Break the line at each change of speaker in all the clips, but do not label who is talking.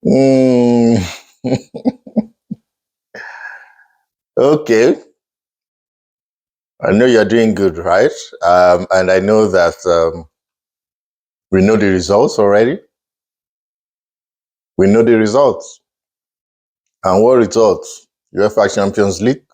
Mm, okay. I know you're doing good, right? And I know that we know the results already. We know the results. And what results? UEFA Champions League,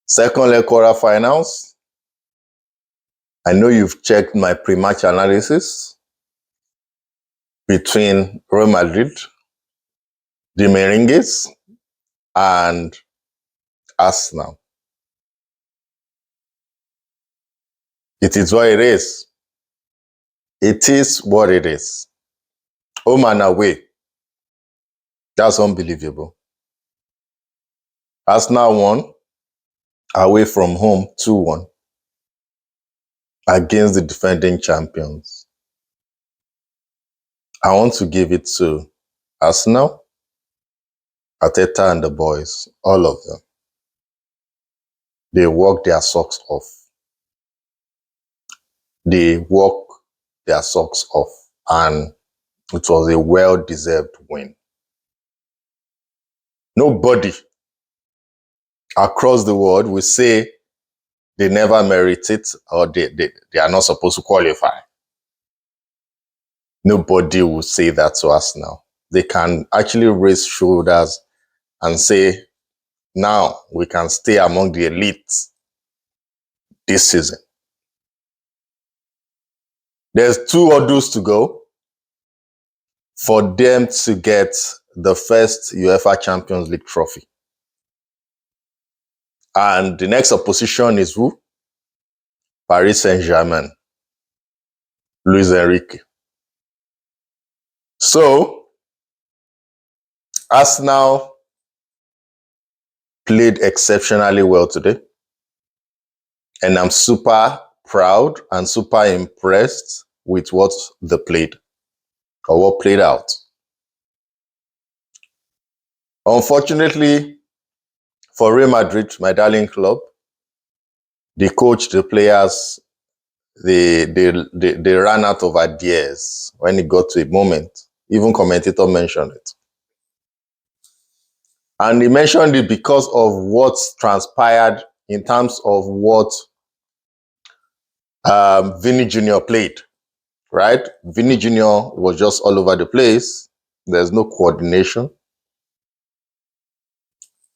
second leg quarterfinals. I know you've checked my pre-match analysis between Real Madrid, the Merengues, and Arsenal. It is what it is. It is what it is. Home and away. That's unbelievable. Arsenal won away from home 2-1 against the defending champions. I want to give it to Arsenal, Arteta and the boys, all of them. They worked their socks off. They worked their socks off, and it was a well-deserved win. Nobody across the world will say they never merit it or they are not supposed to qualify. Nobody will say that to us now. They can actually raise shoulders and say, now we can stay among the elites this season. There's 2 hurdles to go for them to get the first UEFA Champions League trophy. And the next opposition is who? Paris Saint-Germain. Luis Enrique. So, Arsenal played exceptionally well today. And I'm super proud and super impressed with what they played or what played out. Unfortunately, for Real Madrid, my darling club, the coach, the players, they ran out of ideas when it got to a moment. Even commentator mentioned it. And he mentioned it because of what transpired in terms of what Vini Jr. played, right? Vini Jr. was just all over the place. There's no coordination.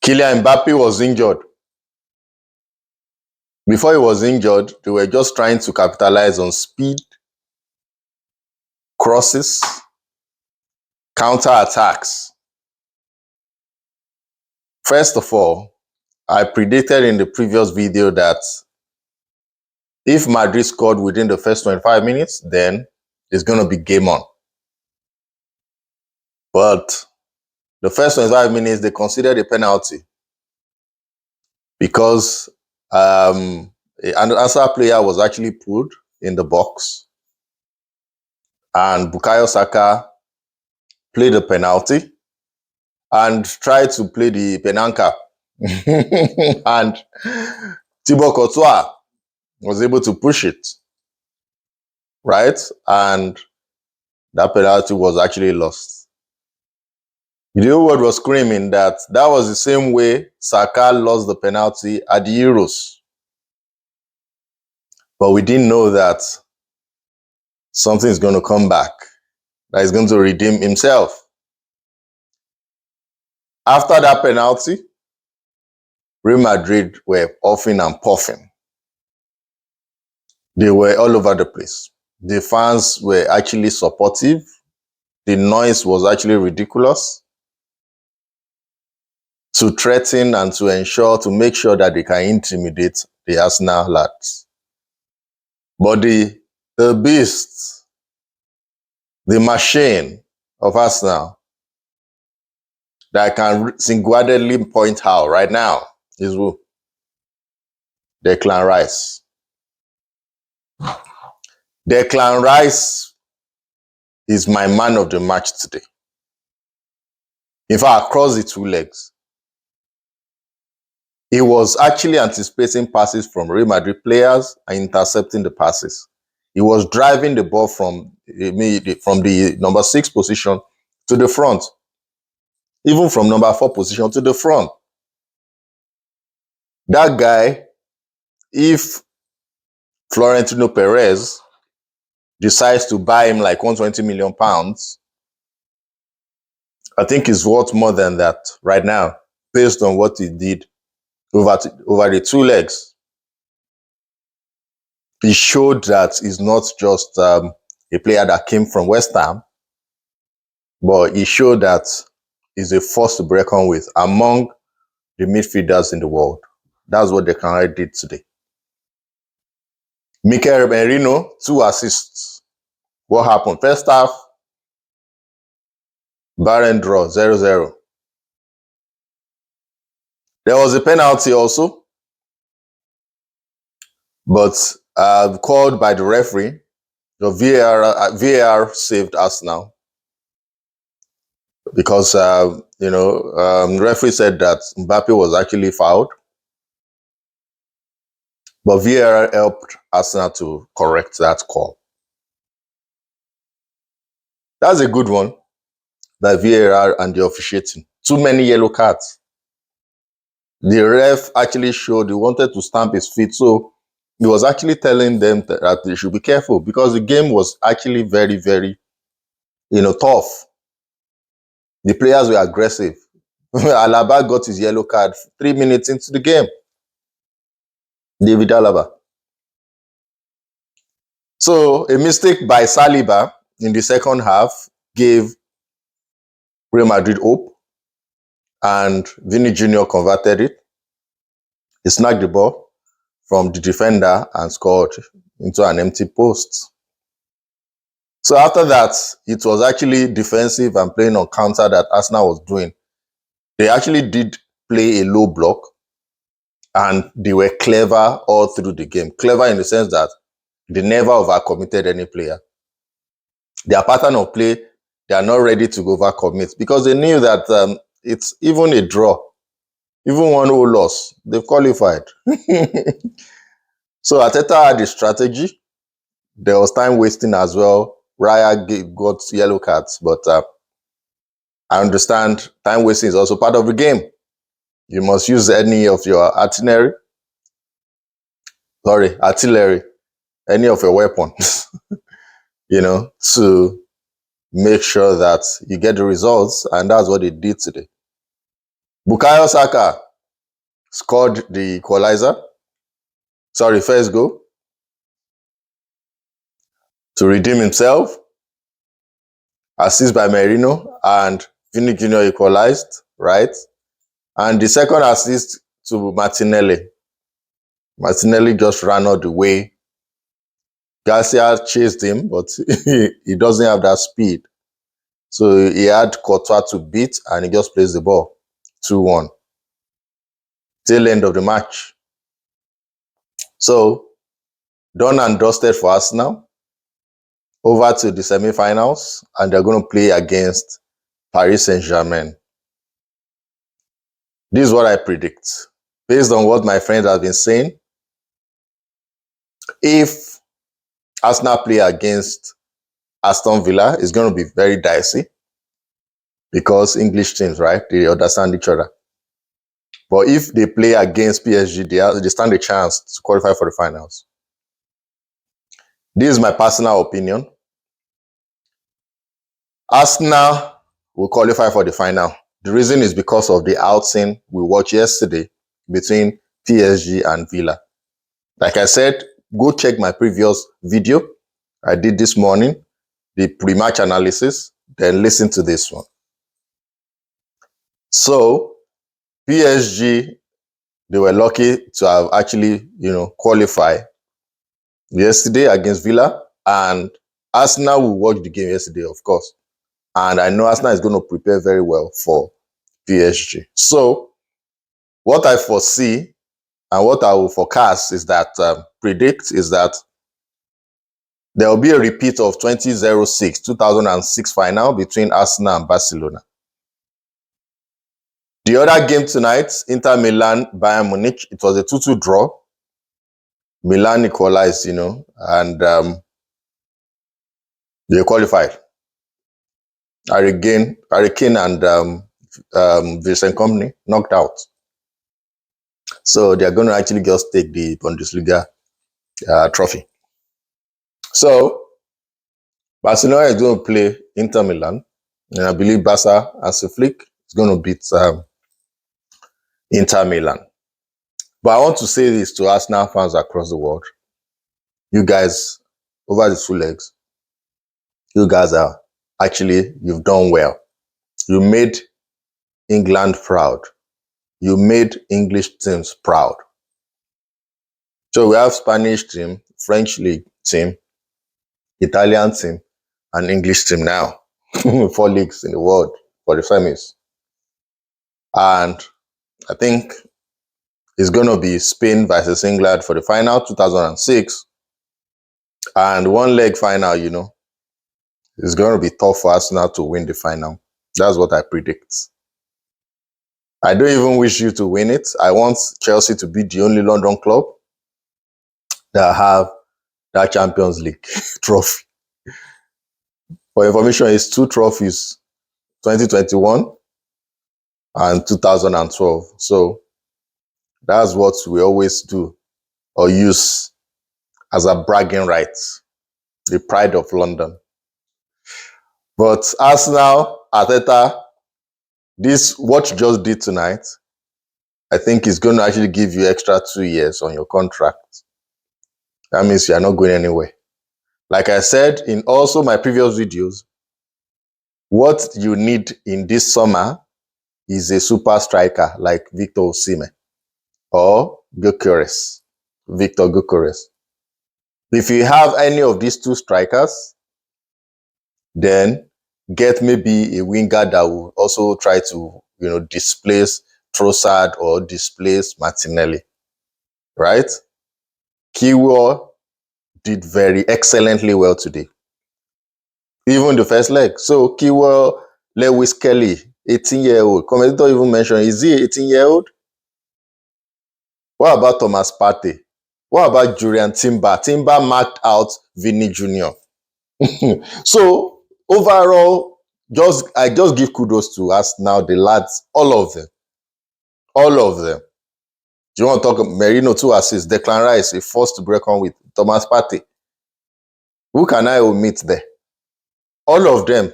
Kylian Mbappe was injured. Before he was injured, they were just trying to capitalize on speed, crosses, counter-attacks. First of all, I predicted in the previous video that if Madrid scored within the first 25 minutes, then it's going to be game on. But the first 25 minutes, they considered a penalty because an answer player was actually pulled in the box, and Bukayo Saka played the penalty and tried to play the penanka. And Thibaut Courtois was able to push it, right? And that penalty was actually lost. The whole world was screaming that was the same way Saka lost the penalty at the Euros. But we didn't know that something is going to come back, that is going to redeem himself. After that penalty, Real Madrid were huffing and puffing. They were all over the place. The fans were actually supportive. The noise was actually ridiculous to threaten and to ensure, to make sure that they can intimidate the Arsenal lads. But the beast, the machine of Arsenal that I can single-handedly point out right now is who? Declan Rice. Declan Rice is my man of the match today. In fact, across the 2 legs. He was actually anticipating passes from Real Madrid players and intercepting the passes. He was driving the ball from the number 6 position to the front, even from number 4 position to the front. That guy, if Florentino Perez decides to buy him like 120 million pounds, I think he's worth more than that right now, based on what he did over the 2 legs. He showed that he's not just a player that came from West Ham, but he showed that he's a force to be reckoned with among the midfielders in the world. That's what Declan did today. Mikel Merino, 2 assists. What happened? First half, barren draw, 0-0. There was a penalty also, but called by the referee. The VAR saved us now because the referee said that Mbappe was actually fouled, but VAR helped Arsenal to correct that call. That's a good one. The VAR and the officiating. Too many yellow cards. The ref actually showed he wanted to stamp his feet, so he was actually telling them that they should be careful because the game was actually very, very, tough. The players were aggressive. Alaba got his yellow card 3 minutes into the game. David Alaba. So a mistake by Saliba in the second half gave Real Madrid hope, and Vini Jr. converted it. He snagged the ball from the defender and scored into an empty post. So after that, it was actually defensive and playing on counter that Arsenal was doing. They actually did play a low block, and they were clever all through the game. Clever in the sense that they never overcommitted any player. Their pattern of play, they are not ready to overcommit because they knew that it's even a draw, even 1-0 loss, they've qualified. So Arteta had the strategy. There was time wasting as well. Raya got yellow cards, but I understand time wasting is also part of the game. You must use any of your artillery, any of your weapons, to make sure that you get the results, and that's what they did today. Bukayo Saka scored the equalizer. First goal to redeem himself. Assist by Merino, and Vini Jr. equalized, right? And the second assist to Martinelli. Martinelli just ran out the way. Garcia chased him, but he doesn't have that speed. So he had Courtois to beat, and he just plays the ball. 2-1. Tail end of the match. So, done and dusted for Arsenal. Over to the semi-finals, and they're going to play against Paris Saint-Germain. This is what I predict. Based on what my friends have been saying, if Arsenal play against Aston Villa, it's going to be very dicey because English teams, right, they understand each other. But if they play against PSG, they stand a chance to qualify for the finals. This is my personal opinion. Arsenal will qualify for the final. The reason is because of the outing we watched yesterday between PSG and Villa. Like I said, go check my previous video I did this morning, the pre-match analysis, then listen to this one. So, PSG, they were lucky to have actually, qualified yesterday against Villa, and Arsenal will watch the game yesterday, of course. And I know Arsenal is going to prepare very well for PSG. So, what I foresee and what I will forecast is that, predict is that there will be a repeat of 2006 final between Arsenal and Barcelona. The other game tonight, Inter Milan, Bayern Munich, it was a 2-2 draw. Milan equalized, and They qualified. Hurricane and Vincent Company knocked out. So they're going to actually just take the Bundesliga trophy. So Barcelona is going to play Inter Milan, and I believe Barca as a flick is going to beat Inter Milan. But I want to say this to Arsenal fans across the world. You guys, over the 2 legs, you guys are actually, you've done well. You made England proud. You made English teams proud. So we have Spanish team, French league team, Italian team, and English team now. 4 leagues in the world for the semis. And I think it's going to be Spain versus England for the final, 2006. And 1 leg final, you know, it's going to be tough for Arsenal to win the final. That's what I predict. I don't even wish you to win it. I want Chelsea to be the only London club that have that Champions League trophy. For information, it's 2 trophies, 2021 and 2012. So that's what we always do or use as a bragging right, the pride of London. But Arsenal, Arteta, this what you just did tonight, I think is going to actually give you extra 2 years on your contract. That means you are not going anywhere. Like I said in also my previous videos, what you need in this summer is a super striker like Victor Osimhen or Gyökeres, Victor Gyökeres. If you have any of these 2 strikers, then get maybe a winger that will also try to, you know, displace Trossard or displace Martinelli, right? Kiwior did very excellently well today, even the first leg. So Kiwior, Lewis Kelly, 18-year-old. Commentator even mentioned, is he 18-year-old? What about Thomas Partey? What about Julian Timber? Timber marked out Vinny Jr. So overall, I just give kudos to us now, the lads, all of them. All of them. Do you want to talk Merino 2 assists, Declan Rice, a force to break on with, Thomas Partey? Who can I omit there? All of them,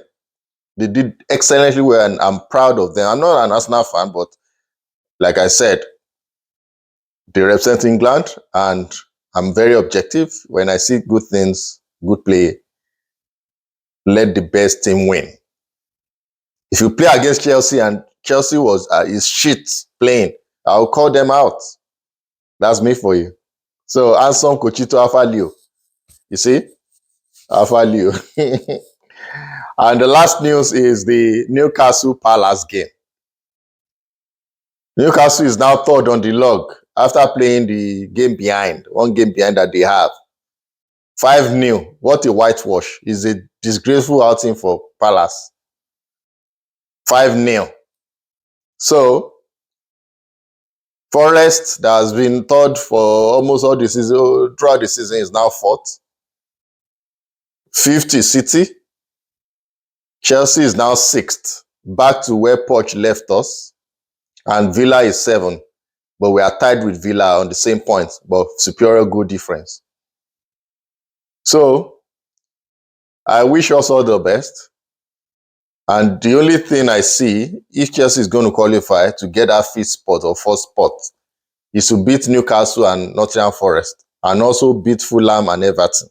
they did excellently well, and I'm proud of them. I'm not an Arsenal fan, but like I said, they represent England, and I'm very objective. When I see good things, good play, let the best team win. If you play against Chelsea and Chelsea is shit playing, I'll call them out. That's me for you. So, Anson Cochito Alpha Leo. You see? Alpha Leo. And the last news is the Newcastle Palace game. Newcastle is now 3rd on the log after playing the game behind, 1 game behind that they have. 5-0. What a whitewash. It's a disgraceful outing for Palace. 5-0. So, Forest, that has been 3rd for almost all the season, throughout the season, is now 4th. 5th is City. Chelsea is now 6th, back to where Poch left us. And Villa is 7th, but we are tied with Villa on the same points, but superior goal difference. So, I wish us all the best. And the only thing I see, if Chelsea is going to qualify to get that 5th spot or 4th spot, is to beat Newcastle and Nottingham Forest, and also beat Fulham and Everton.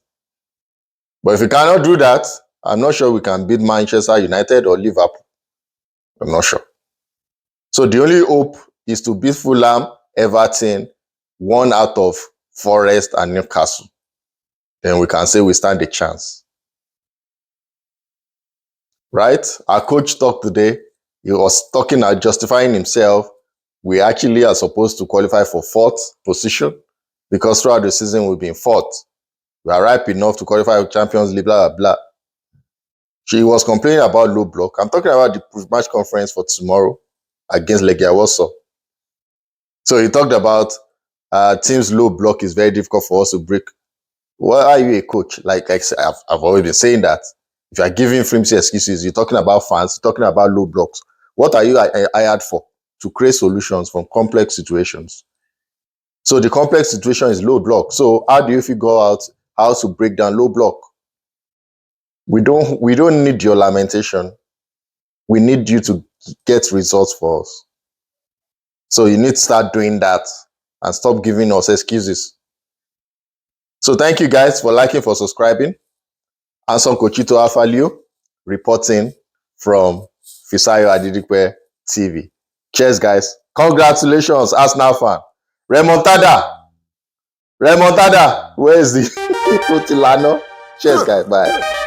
But if we cannot do that, I'm not sure we can beat Manchester United or Liverpool. I'm not sure. So the only hope is to beat Fulham, Everton, 1 out of Forest and Newcastle. Then we can say we stand a chance. Right? Our coach talked today. He was talking and justifying himself. We actually are supposed to qualify for 4th position because throughout the season we've been 4th. We are ripe enough to qualify for Champions League, blah, blah, blah. She was complaining about low block. I'm talking about the match conference for tomorrow against Legia Warsaw. So he talked about teams low block is very difficult for us to break. Why are you a coach? Like I said, I've always been saying that. If you are giving flimsy excuses, you're talking about fans, you're talking about low blocks. What are you hired for? To create solutions from complex situations. So the complex situation is low block. So how do you figure out how to break down low block? We don't need your lamentation. We need you to get results for us. So you need to start doing that and stop giving us excuses. So thank you guys for liking, for subscribing. Anson Kochito Afalio reporting from Fisayo Adedipe TV. Cheers, guys. Congratulations, Arsenal fan. Remontada. Remontada. Where is the Utilano? Cheers, guys. Bye.